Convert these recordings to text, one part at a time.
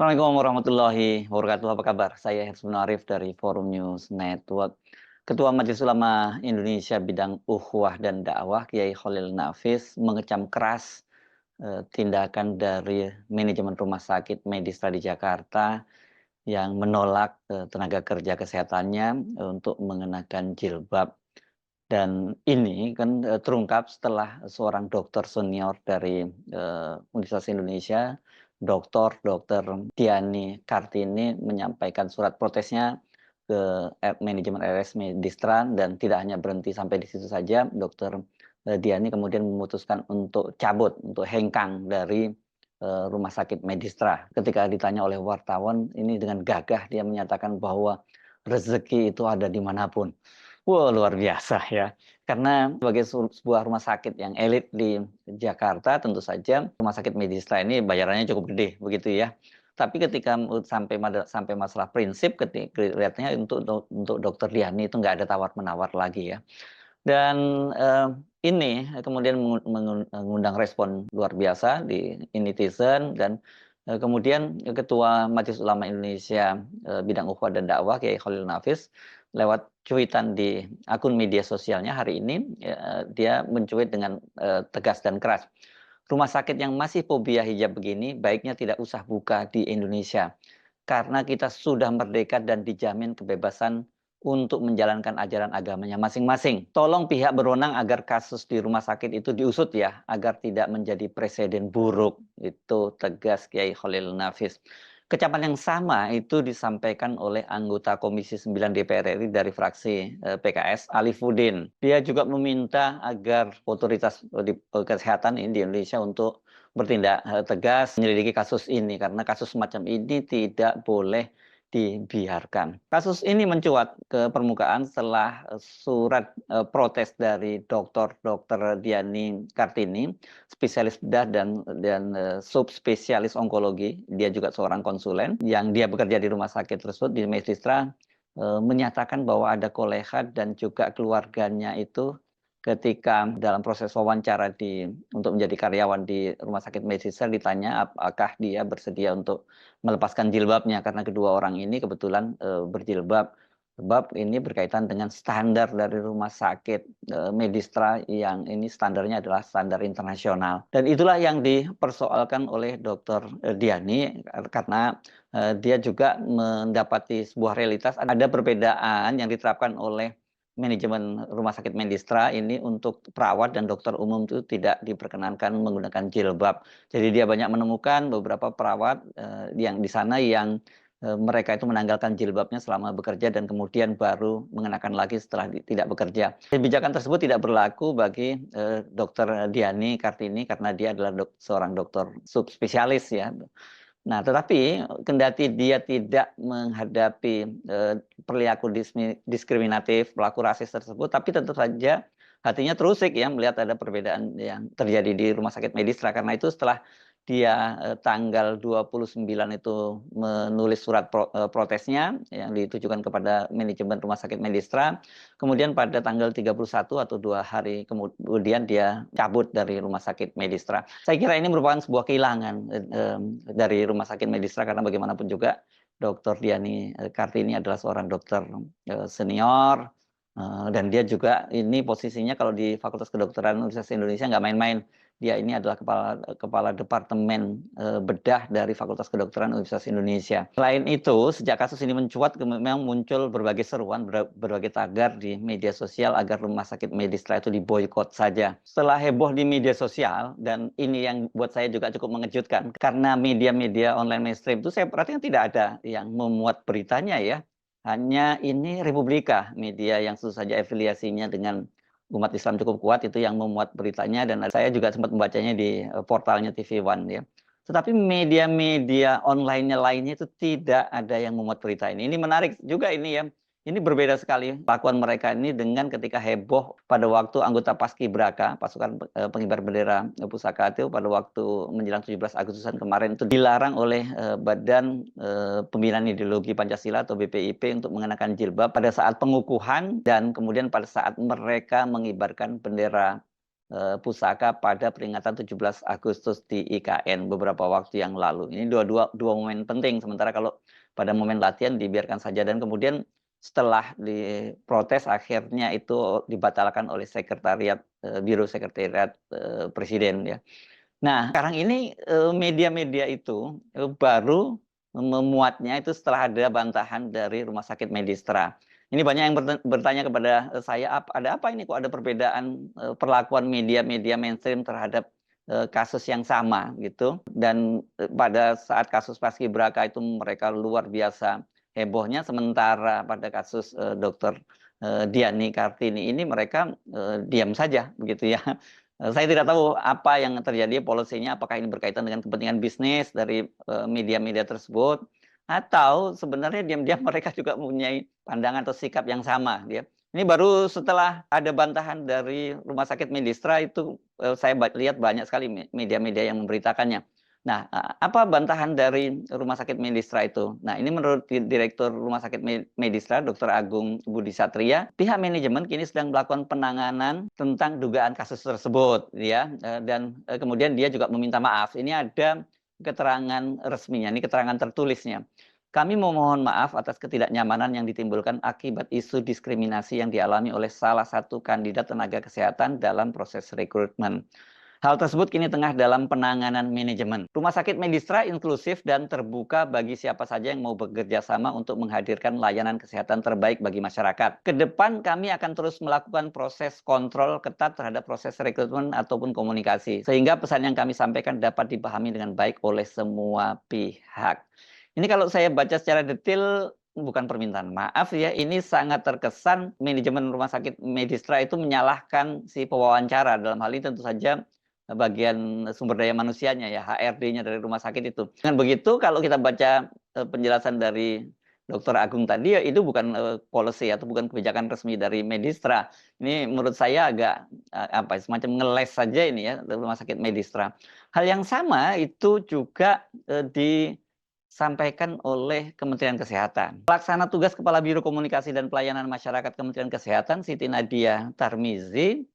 Assalamualaikum warahmatullahi wabarakatuh. Apa kabar? Saya Hersman Arif dari Forum News Network. Ketua Majelis Ulama Indonesia bidang ukhuwah dan dakwah Kiai Khalil Nafis mengecam keras tindakan dari manajemen rumah sakit Medistra di Jakarta yang menolak tenaga kerja kesehatannya untuk mengenakan jilbab. Dan ini kan terungkap setelah seorang dokter senior dari Universitas Indonesia, Dokter Diani Kartini menyampaikan surat protesnya ke manajemen RS Medistra dan tidak hanya berhenti sampai di situ saja, Dokter Diani kemudian memutuskan untuk cabut, untuk hengkang dari rumah sakit Medistra. Ketika ditanya oleh wartawan, ini dengan gagah dia menyatakan bahwa rezeki itu ada dimanapun. Wah, luar biasa ya. Karena sebagai sebuah rumah sakit yang elit di Jakarta, tentu saja rumah sakit Medistra ini bayarannya cukup gede, begitu ya. Tapi ketika sampai masalah prinsip, kelihatannya untuk Dokter Diani itu nggak ada tawar-menawar lagi ya. Dan ini kemudian mengundang respon luar biasa di netizen dan kemudian Ketua Majelis Ulama Indonesia bidang ukhuwah dan dakwah Kiai Khalil Nafis lewat cuitan di akun media sosialnya hari ini dia mencuit dengan tegas dan keras. Rumah sakit yang masih fobia hijab begini baiknya tidak usah buka di Indonesia karena kita sudah merdeka dan dijamin kebebasan untuk menjalankan ajaran agamanya masing-masing. Tolong pihak berwenang agar kasus di rumah sakit itu diusut ya, agar tidak menjadi presiden buruk. Itu tegas Kiai Khalil Nafis. Kecaman yang sama itu disampaikan oleh anggota Komisi 9 DPR RI dari fraksi PKS, Alifuddin. Dia juga meminta agar otoritas kesehatan ini di Indonesia untuk bertindak tegas menyelidiki kasus ini karena kasus semacam ini tidak boleh dibiarkan. Kasus ini mencuat ke permukaan setelah surat protes dari Dokter Diani Kartini, spesialis bedah dan subspesialis onkologi. Dia juga seorang konsulen yang dia bekerja di rumah sakit tersebut di Medistra, menyatakan bahwa ada koleha dan juga keluarganya itu ketika dalam proses wawancara untuk menjadi karyawan di rumah sakit Medistra ditanya apakah dia bersedia untuk melepaskan jilbabnya karena kedua orang ini kebetulan berjilbab. Sebab ini berkaitan dengan standar dari rumah sakit Medistra yang ini standarnya adalah standar internasional. Dan itulah yang dipersoalkan oleh Dokter Diani karena dia juga mendapati sebuah realitas ada perbedaan yang diterapkan oleh manajemen rumah sakit Medistra ini untuk perawat dan dokter umum itu tidak diperkenankan menggunakan jilbab. Jadi dia banyak menemukan beberapa perawat yang di sana yang mereka itu menanggalkan jilbabnya selama bekerja dan kemudian baru mengenakan lagi setelah tidak bekerja. Kebijakan tersebut tidak berlaku bagi Dokter Diani Kartini karena dia adalah seorang dokter subspesialis ya. Nah, tetapi kendati dia tidak menghadapi perilaku diskriminatif, pelaku rasis tersebut, tapi tentu saja hatinya terusik ya melihat ada perbedaan yang terjadi di rumah sakit Medistra. Karena itu setelah dia tanggal 29 itu menulis surat protesnya yang ditujukan kepada manajemen rumah sakit Medistra, kemudian pada tanggal 31 atau 2 hari kemudian dia cabut dari rumah sakit Medistra. Saya kira ini merupakan sebuah kehilangan dari rumah sakit Medistra karena bagaimanapun juga Dokter Diani Kartini adalah seorang dokter senior dan dia juga ini posisinya kalau di Fakultas Kedokteran Universitas Indonesia nggak main-main. Dia ini adalah kepala departemen bedah dari Fakultas Kedokteran Universitas Indonesia. Selain itu, sejak kasus ini mencuat, memang muncul berbagai seruan, berbagai tagar di media sosial agar rumah sakit Medistra itu diboykot saja. Setelah heboh di media sosial, dan ini yang buat saya juga cukup mengejutkan, karena media-media online mainstream itu saya perhatikan tidak ada yang memuat beritanya ya. Hanya ini Republika, media yang tentu saja afiliasinya dengan umat Islam cukup kuat itu yang memuat beritanya dan saya juga sempat membacanya di portalnya TV One ya. Tetapi media-media online-nya lainnya itu tidak ada yang memuat berita ini. Ini menarik juga ini ya. Ini berbeda sekali lakuan mereka ini dengan ketika heboh pada waktu anggota Paskibraka, pasukan pengibar bendera pusaka itu pada waktu menjelang 17 Agustusan kemarin itu dilarang oleh Badan Pembinaan Ideologi Pancasila atau BPIP untuk mengenakan jilbab pada saat pengukuhan dan kemudian pada saat mereka mengibarkan bendera pusaka pada peringatan 17 Agustus di IKN beberapa waktu yang lalu. Ini dua momen penting, sementara kalau pada momen latihan dibiarkan saja, dan kemudian setelah diprotes akhirnya itu dibatalkan oleh sekretariat, Biro Sekretariat Presiden ya. Nah, sekarang ini media-media itu baru memuatnya itu setelah ada bantahan dari Rumah Sakit Medistra. Ini banyak yang bertanya kepada saya, ada apa ini kok ada perbedaan perlakuan media-media mainstream terhadap kasus yang sama gitu. Dan pada saat kasus Paskibraka itu mereka luar biasa hebohnya, sementara pada kasus Dokter Diani Kartini ini mereka diam saja begitu ya. Saya tidak tahu apa yang terjadi polisinya, apakah ini berkaitan dengan kepentingan bisnis dari media-media tersebut, atau sebenarnya diam-diam mereka juga mempunyai pandangan atau sikap yang sama. Ini baru setelah ada bantahan dari Rumah Sakit Medistra itu saya lihat banyak sekali media-media yang memberitakannya. Nah, apa bantahan dari Rumah Sakit Medistra itu? Nah, ini menurut Direktur Rumah Sakit Medistra, Dr. Agung Budi Satria, pihak manajemen kini sedang melakukan penanganan tentang dugaan kasus tersebut, ya. Dan kemudian dia juga meminta maaf. Ini ada keterangan resminya, ini keterangan tertulisnya. Kami memohon maaf atas ketidaknyamanan yang ditimbulkan akibat isu diskriminasi yang dialami oleh salah satu kandidat tenaga kesehatan dalam proses rekrutmen. Hal tersebut kini tengah dalam penanganan manajemen. Rumah Sakit Medistra inklusif dan terbuka bagi siapa saja yang mau bekerja sama untuk menghadirkan layanan kesehatan terbaik bagi masyarakat. Kedepan kami akan terus melakukan proses kontrol ketat terhadap proses rekrutmen ataupun komunikasi, sehingga pesan yang kami sampaikan dapat dipahami dengan baik oleh semua pihak. Ini kalau saya baca secara detail, bukan permintaan maaf ya, ini sangat terkesan manajemen Rumah Sakit Medistra itu menyalahkan si pewawancara. Dalam hal ini tentu saja bagian sumber daya manusianya ya, HRD-nya dari rumah sakit itu. Dengan begitu kalau kita baca penjelasan dari Dr. Agung tadi ya, itu bukan policy atau bukan kebijakan resmi dari Medistra. Ini menurut saya agak semacam ngeles saja ini ya Rumah Sakit Medistra. Hal yang sama itu juga disampaikan oleh Kementerian Kesehatan. Pelaksana tugas Kepala Biro Komunikasi dan Pelayanan Masyarakat Kementerian Kesehatan Siti Nadia Tarmizi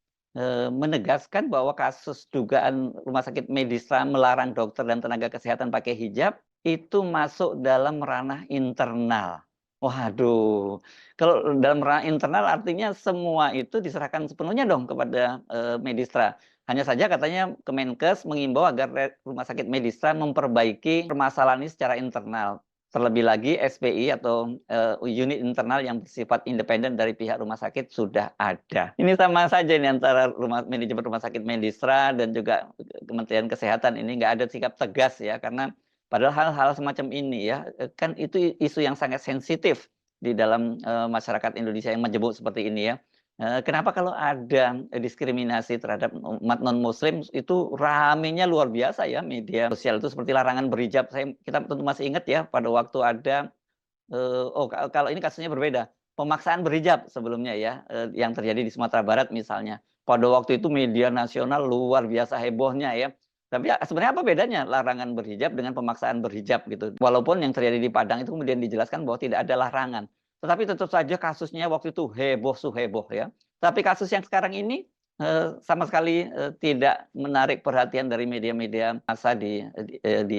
menegaskan bahwa kasus dugaan Rumah Sakit Medistra melarang dokter dan tenaga kesehatan pakai hijab itu masuk dalam ranah internal. Waduh, kalau dalam ranah internal artinya semua itu diserahkan sepenuhnya dong kepada Medistra. Hanya saja katanya Kemenkes mengimbau agar Rumah Sakit Medistra memperbaiki permasalahan ini secara internal. Terlebih lagi SPI atau unit internal yang bersifat independen dari pihak rumah sakit sudah ada. Ini sama saja ini antara manajemen Rumah Sakit Medistra dan juga Kementerian Kesehatan, ini nggak ada sikap tegas ya, karena padahal hal-hal semacam ini ya kan itu isu yang sangat sensitif di dalam masyarakat Indonesia yang majemuk seperti ini ya. Kenapa kalau ada diskriminasi terhadap umat non-Muslim itu ramenya luar biasa ya media sosial itu, seperti larangan berhijab. Kita tentu masih ingat ya pada waktu ada kalau ini kasusnya berbeda, pemaksaan berhijab sebelumnya ya yang terjadi di Sumatera Barat misalnya. Pada waktu itu media nasional luar biasa hebohnya ya. Tapi sebenarnya apa bedanya larangan berhijab dengan pemaksaan berhijab gitu? Walaupun yang terjadi di Padang itu kemudian dijelaskan bahwa tidak ada larangan. Tetapi tetap saja kasusnya waktu itu heboh ya. Tapi kasus yang sekarang ini sama sekali tidak menarik perhatian dari media-media massa di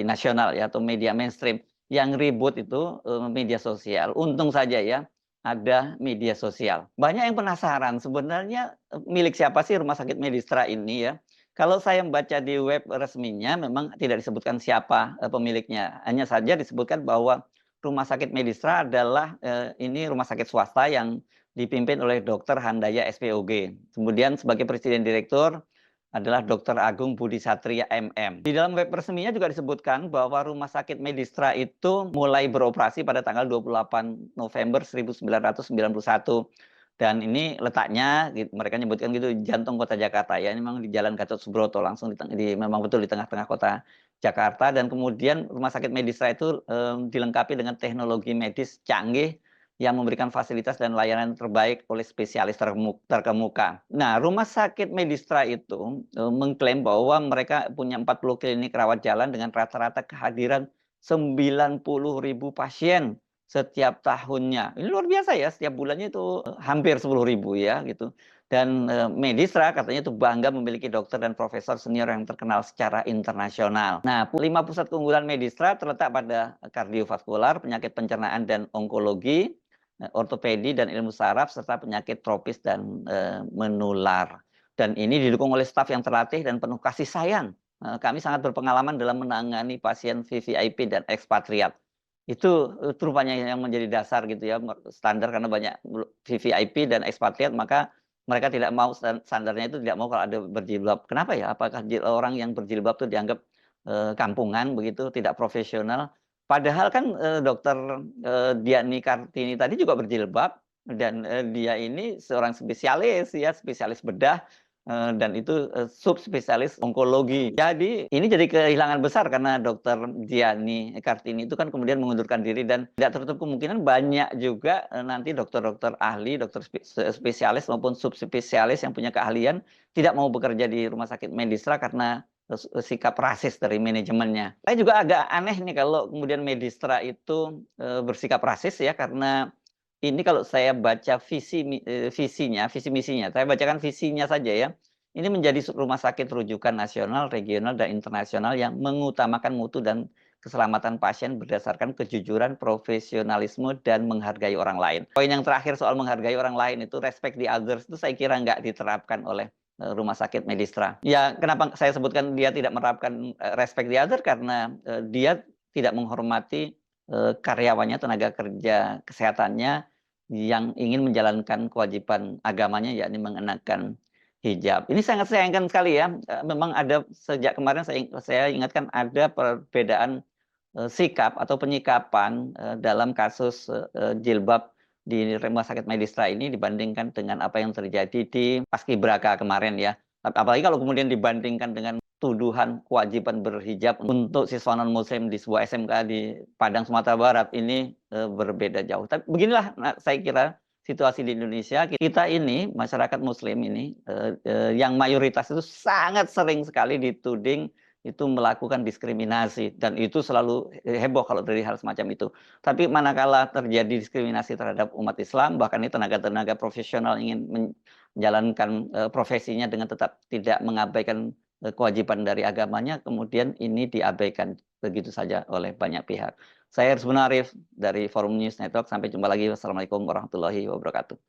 nasional ya, atau media mainstream. Yang ribut itu media sosial. Untung saja ya ada media sosial. Banyak yang penasaran sebenarnya milik siapa sih Rumah Sakit Medistra ini ya. Kalau saya membaca di web resminya memang tidak disebutkan siapa pemiliknya. Hanya saja disebutkan bahwa Rumah Sakit Medistra adalah ini rumah sakit swasta yang dipimpin oleh Dr. Handaya SPOG. Kemudian sebagai Presiden Direktur adalah Dr. Agung Budi Satria MM. Di dalam web resminya juga disebutkan bahwa Rumah Sakit Medistra itu mulai beroperasi pada tanggal 28 November 1991. Dan ini letaknya, mereka nyebutkan gitu, jantung kota Jakarta ya. Ini memang di Jalan Gatot Subroto, langsung memang betul di tengah-tengah kota Jakarta. Dan kemudian Rumah Sakit Medistra itu dilengkapi dengan teknologi medis canggih yang memberikan fasilitas dan layanan terbaik oleh spesialis terkemuka. Nah, Rumah Sakit Medistra itu mengklaim bahwa mereka punya 40 klinik rawat jalan dengan rata-rata kehadiran 90.000 pasien setiap tahunnya. Ini luar biasa ya, setiap bulannya itu hampir 10.000 ya gitu. Dan Medistra katanya itu bangga memiliki dokter dan profesor senior yang terkenal secara internasional. Nah, 5 pusat keunggulan Medistra terletak pada kardiovaskular, penyakit pencernaan dan onkologi, ortopedi dan ilmu saraf, serta penyakit tropis dan menular. Dan ini didukung oleh staf yang terlatih dan penuh kasih sayang. Kami sangat berpengalaman dalam menangani pasien VVIP dan ekspatriat. Itu rupanya yang menjadi dasar gitu ya, standar karena banyak VVIP dan ekspatriat, maka mereka tidak mau, standarnya itu tidak mau kalau ada berjilbab. Kenapa ya? Apakah orang yang berjilbab itu dianggap kampungan begitu, tidak profesional? Padahal kan dokter Diani Kartini tadi juga berjilbab dan dia ini seorang spesialis ya, spesialis bedah. Dan itu subspesialis onkologi. Jadi ini jadi kehilangan besar karena dokter Diani Kartini itu kan kemudian mengundurkan diri, dan tidak tertutup kemungkinan banyak juga nanti dokter-dokter ahli, dokter spesialis maupun subspesialis yang punya keahlian tidak mau bekerja di Rumah Sakit Medistra karena sikap rasis dari manajemennya. Saya juga agak aneh nih kalau kemudian Medistra itu bersikap rasis ya, karena ini kalau saya baca visinya, visi misinya, saya bacakan visinya saja ya. Ini menjadi rumah sakit rujukan nasional, regional, dan internasional yang mengutamakan mutu dan keselamatan pasien berdasarkan kejujuran, profesionalisme, dan menghargai orang lain. Poin yang terakhir soal menghargai orang lain itu respect the others, itu saya kira nggak diterapkan oleh Rumah Sakit Medistra. Ya, kenapa saya sebutkan dia tidak menerapkan respect the other, karena dia tidak menghormati karyawannya, tenaga kerja kesehatannya yang ingin menjalankan kewajiban agamanya, yakni mengenakan hijab. Ini sangat sayangkan sekali ya. Memang ada, sejak kemarin saya ingatkan ada perbedaan sikap atau penyikapan dalam kasus jilbab di Rumah Sakit Medistra ini dibandingkan dengan apa yang terjadi di Paskibraka kemarin ya. Apalagi kalau kemudian dibandingkan dengan tuduhan kewajiban berhijab untuk siswa non-muslim di sebuah SMK di Padang, Sumatera Barat, ini berbeda jauh. Tapi beginilah saya kira situasi di Indonesia. Kita ini, masyarakat muslim ini, yang mayoritas itu sangat sering sekali dituding itu melakukan diskriminasi, dan itu selalu heboh kalau dari hal semacam itu. Tapi manakala terjadi diskriminasi terhadap umat Islam, bahkan ini tenaga-tenaga profesional ingin menjalankan profesinya dengan tetap tidak mengabaikan kewajiban dari agamanya, kemudian ini diabaikan begitu saja oleh banyak pihak. Saya Hersbun Arif dari Forum News Network. Sampai jumpa lagi. Wassalamualaikum warahmatullahi wabarakatuh.